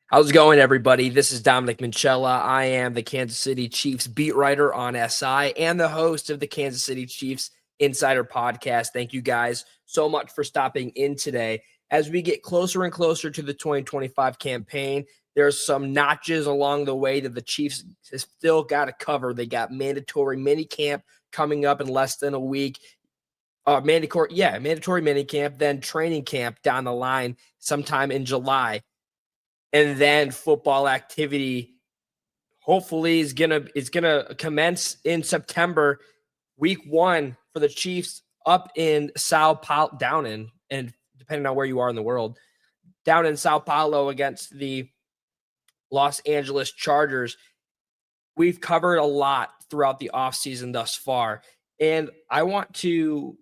How's it going, everybody? This is Dominic Minchella. I am the Kansas City Chiefs beat writer on SI and the host of the Kansas City Chiefs Insider Podcast. Thank you guys so much for stopping in today. As we get closer and closer to the 2025 campaign, there's some notches along the way that the Chiefs still got to cover. They got mandatory mini camp coming up in less than a week. Mandatory mini camp, then training camp down the line sometime in July. And then football activity hopefully is gonna commence in September, week 1 for the Chiefs up in Sao Paulo, and depending on where you are in the world, down in Sao Paulo against the Los Angeles Chargers. We've covered a lot throughout the offseason thus far, and I want to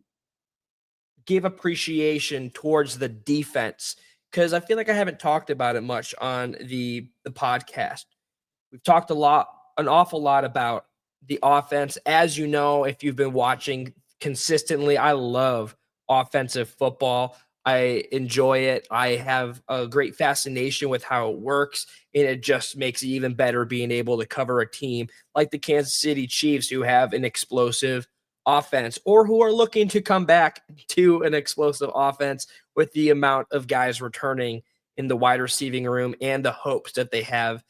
give appreciation towards the defense because I feel like I haven't talked about it much on the podcast. We've talked an awful lot about the offense. As you know, if you've been watching consistently, I love offensive football. I enjoy it. I have a great fascination with how it works, and it just makes it even better being able to cover a team like the Kansas City Chiefs, who have an explosive offense or who are looking to come back to an explosive offense with the amount of guys returning in the wide receiving room and the hopes that they have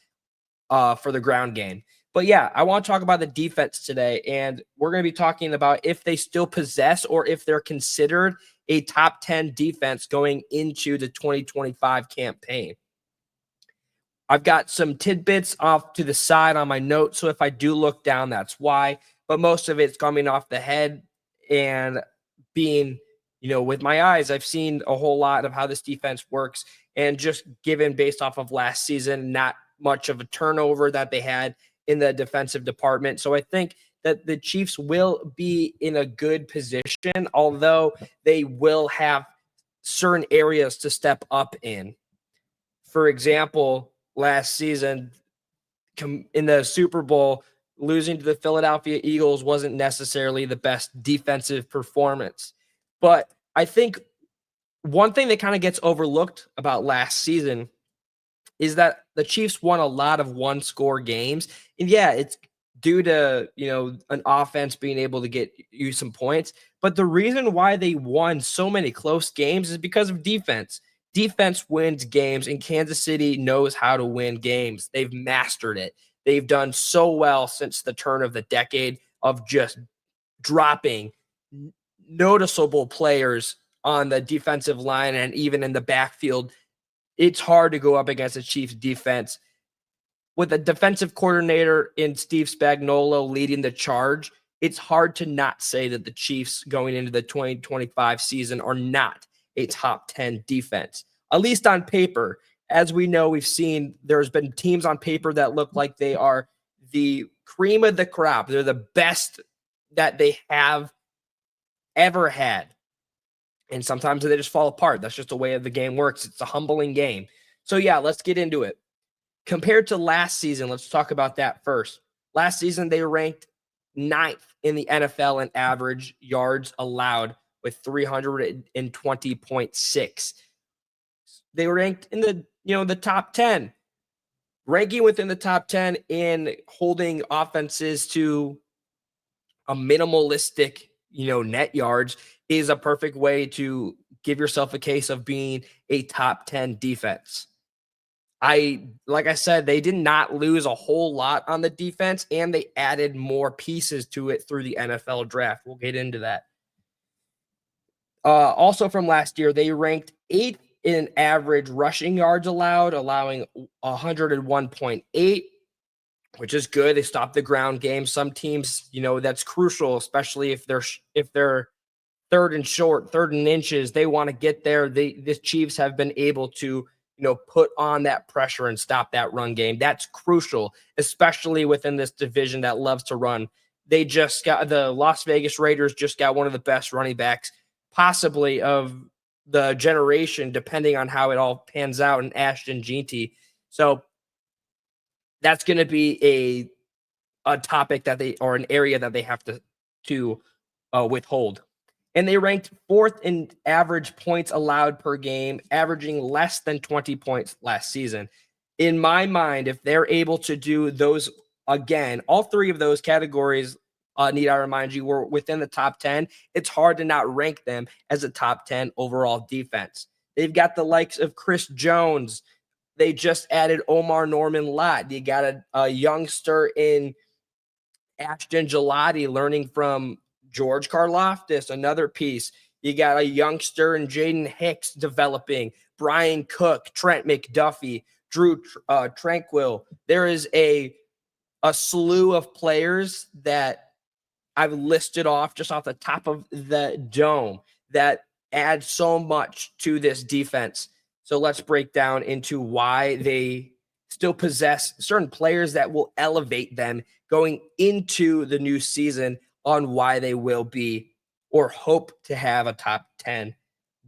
for the ground game. But yeah, I want to talk about the defense today, and we're going to be talking about if they still possess or if they're considered a top 10 defense going into the 2025 campaign. I've got some tidbits off to the side on my notes, so if I do look down, that's why. But most of it's coming off the head and being, with my eyes, I've seen a whole lot of how this defense works, and just given based off of last season, not much of a turnover that they had in the defensive department. So I think that the Chiefs will be in a good position, although they will have certain areas to step up in. For example, last season in the Super Bowl, losing to the Philadelphia Eagles wasn't necessarily the best defensive performance. But I think one thing that kind of gets overlooked about last season is that the Chiefs won a lot of one-score games. And yeah, it's due to, an offense being able to get you some points. But the reason why they won so many close games is because of defense. Defense wins games, and Kansas City knows how to win games. They've mastered it. They've done so well since the turn of the decade of just dropping noticeable players on the defensive line and even in the backfield. It's hard to go up against a Chiefs defense. With a defensive coordinator in Steve Spagnuolo leading the charge, it's hard to not say that the Chiefs going into the 2025 season are not a top 10 defense, at least on paper. As we know, we've seen there's been teams on paper that look like they are the cream of the crop. They're the best that they have ever had. And sometimes they just fall apart. That's just the way the game works. It's a humbling game. So yeah, let's get into it. Compared to last season, let's talk about that first. Last season, they ranked 9th in the NFL in average yards allowed with 320.6. They were ranked in the top 10. Ranking within the top 10 in holding offenses to a minimalistic, net yards is a perfect way to give yourself a case of being a top 10 defense. Like I said, they did not lose a whole lot on the defense, and they added more pieces to it through the NFL draft. We'll get into that. Also from last year, they ranked 8th in average rushing yards allowed, allowing 101.8, which is good. They stopped the ground game. Some teams, that's crucial, especially if they're third and short, third and inches. They want to get there. The Chiefs have been able to put on that pressure and stop that run game. That's crucial, especially within this division that loves to run. They just got the Las Vegas Raiders just got one of the best running backs possibly of the generation, depending on how it all pans out, in Ashton Jeanty. So that's going to be a topic or an area that they have to withhold. And they ranked 4th in average points allowed per game, averaging less than 20 points last season. in my mind, if they're able to do those again, all three of those categories, need I remind you, were within the top 10. It's hard to not rank them as a top 10 overall defense. They've got the likes of Chris Jones. They just added Omar Norman Lott. You got a youngster in Ashton Gelati learning from George Karlaftis, another piece. You got a youngster in Jaden Hicks developing, Brian Cook, Trent McDuffie, Drew Tranquil. There is a slew of players that I've listed off just off the top of the dome that add so much to this defense. So let's break down into why they still possess certain players that will elevate them going into the new season, on why they will be or hope to have a top 10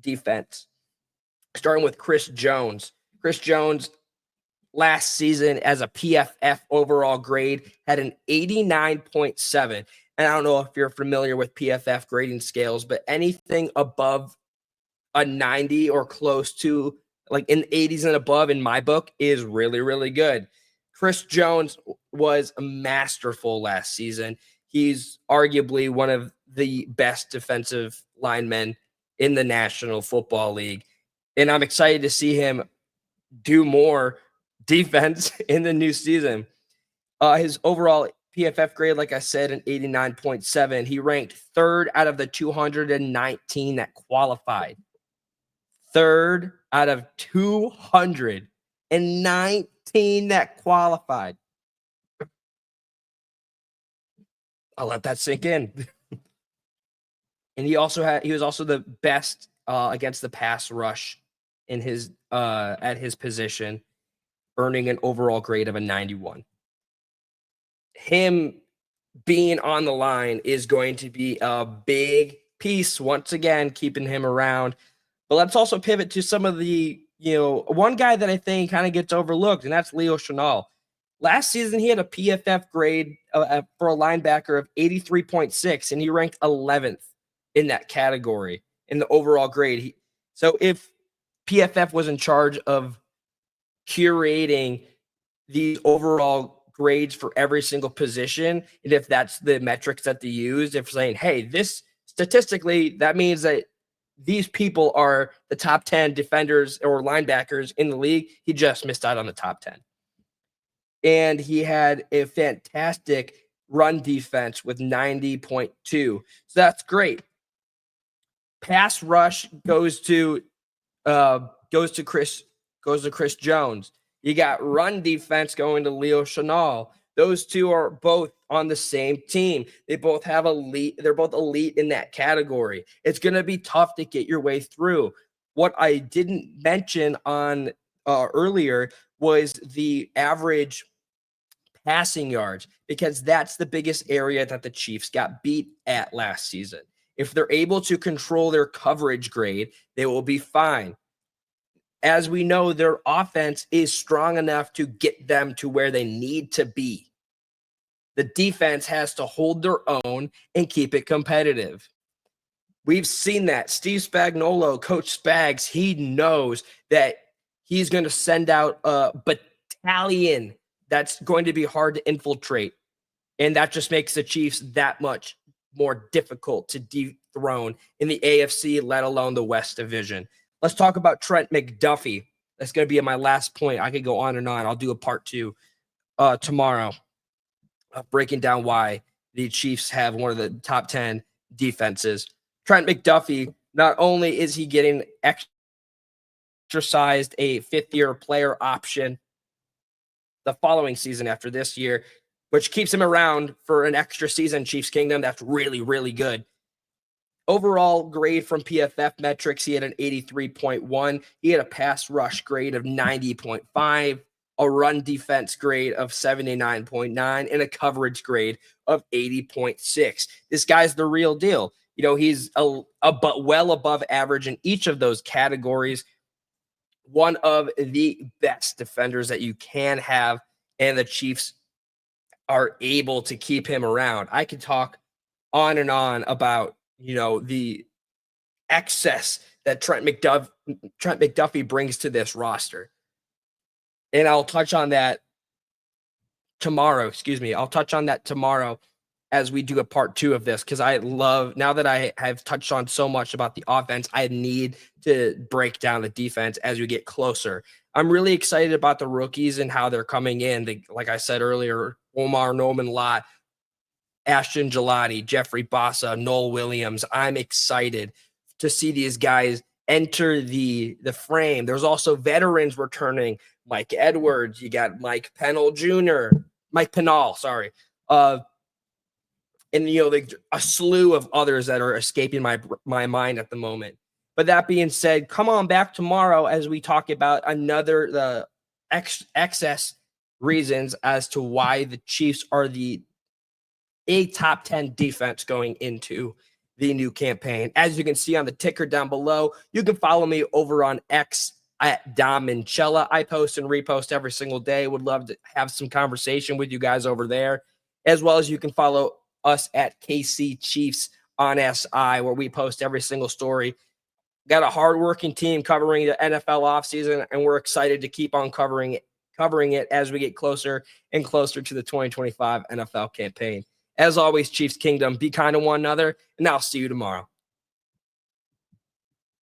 defense. Starting with Chris Jones. Chris Jones last season as a PFF overall grade had an 89.7. And I don't know if you're familiar with PFF grading scales, but anything above a 90 or close to, like in the 80s and above in my book, is really, really good. Chris Jones was masterful last season. He's arguably one of the best defensive linemen in the National Football League. And I'm excited to see him do more defense in the new season. His overall PFF grade, like I said, an 89.7. He ranked third out of the 219 that qualified. Third out of 219 that qualified. I'll let that sink in. And he was also the best against the pass rush in his at his position, earning an overall grade of a 91. Him being on the line is going to be a big piece, once again, keeping him around. But let's also pivot to some of the, one guy that I think kind of gets overlooked, and that's Leo Chenal. Last season, he had a PFF grade for a linebacker of 83.6, and he ranked 11th in that category in the overall grade. So if PFF was in charge of curating the overall grades for every single position, and if that's the metrics that they use, if saying, hey, this statistically, that means that these people are the top 10 defenders or linebackers in the league, he just missed out on the top 10. And he had a fantastic run defense with 90.2. So that's great. Pass rush goes to Chris Jones. You got run defense going to Leo Chenal. Those two are both on the same team. They both have elite. They're both elite in that category. It's going to be tough to get your way through. What I didn't mention on earlier was the average passing yards, because that's the biggest area that the Chiefs got beat at last season. If they're able to control their coverage grade, they will be fine. As we know, their offense is strong enough to get them to where they need to be. The defense has to hold their own and keep it competitive. We've seen that. Steve Spagnuolo, Coach Spags, he knows that he's going to send out a battalion that's going to be hard to infiltrate. And that just makes the Chiefs that much more difficult to dethrone in the AFC, let alone the West Division. Let's talk about Trent McDuffie. That's going to be my last point. I could go on and on. I'll do a part 2 tomorrow, breaking down why the Chiefs have one of the top 10 defenses. Trent McDuffie, not only is he getting exercised a fifth-year player option the following season after this year, which keeps him around for an extra season, Chiefs Kingdom. That's really, really good. Overall grade from PFF metrics, he had an 83.1. He had a pass rush grade of 90.5, a run defense grade of 79.9, and a coverage grade of 80.6. This guy's the real deal. He's well above average in each of those categories. One of the best defenders that you can have, and the Chiefs are able to keep him around. I could talk on and on about, the excess that Trent McDuffie brings to this roster. And I'll touch on that tomorrow. Excuse me. I'll touch on that tomorrow as we do a part 2 of this, because I love, now that I have touched on so much about the offense, I need to break down the defense as we get closer. I'm really excited about the rookies and how they're coming in. Like I said earlier, Omar Norman Lott, Ashton Jelani, Jeffrey Bassa, Noel Williams. I'm excited to see these guys enter the frame. There's also veterans returning. Mike Edwards, you got Mike Pennell Jr., Mike Pennell, sorry. And a slew of others that are escaping my mind at the moment. But that being said, come on back tomorrow as we talk about the excess reasons as to why the Chiefs are a top 10 defense going into the new campaign. As you can see on the ticker down below, you can follow me over on X at Dom Minchella. I post and repost every single day. Would love to have some conversation with you guys over there, as well as you can follow us at KC Chiefs on SI, where we post every single story. Got a hardworking team covering the NFL offseason, and we're excited to keep on covering it as we get closer and closer to the 2025 NFL campaign. As always, Chiefs Kingdom, be kind to one another, and I'll see you tomorrow.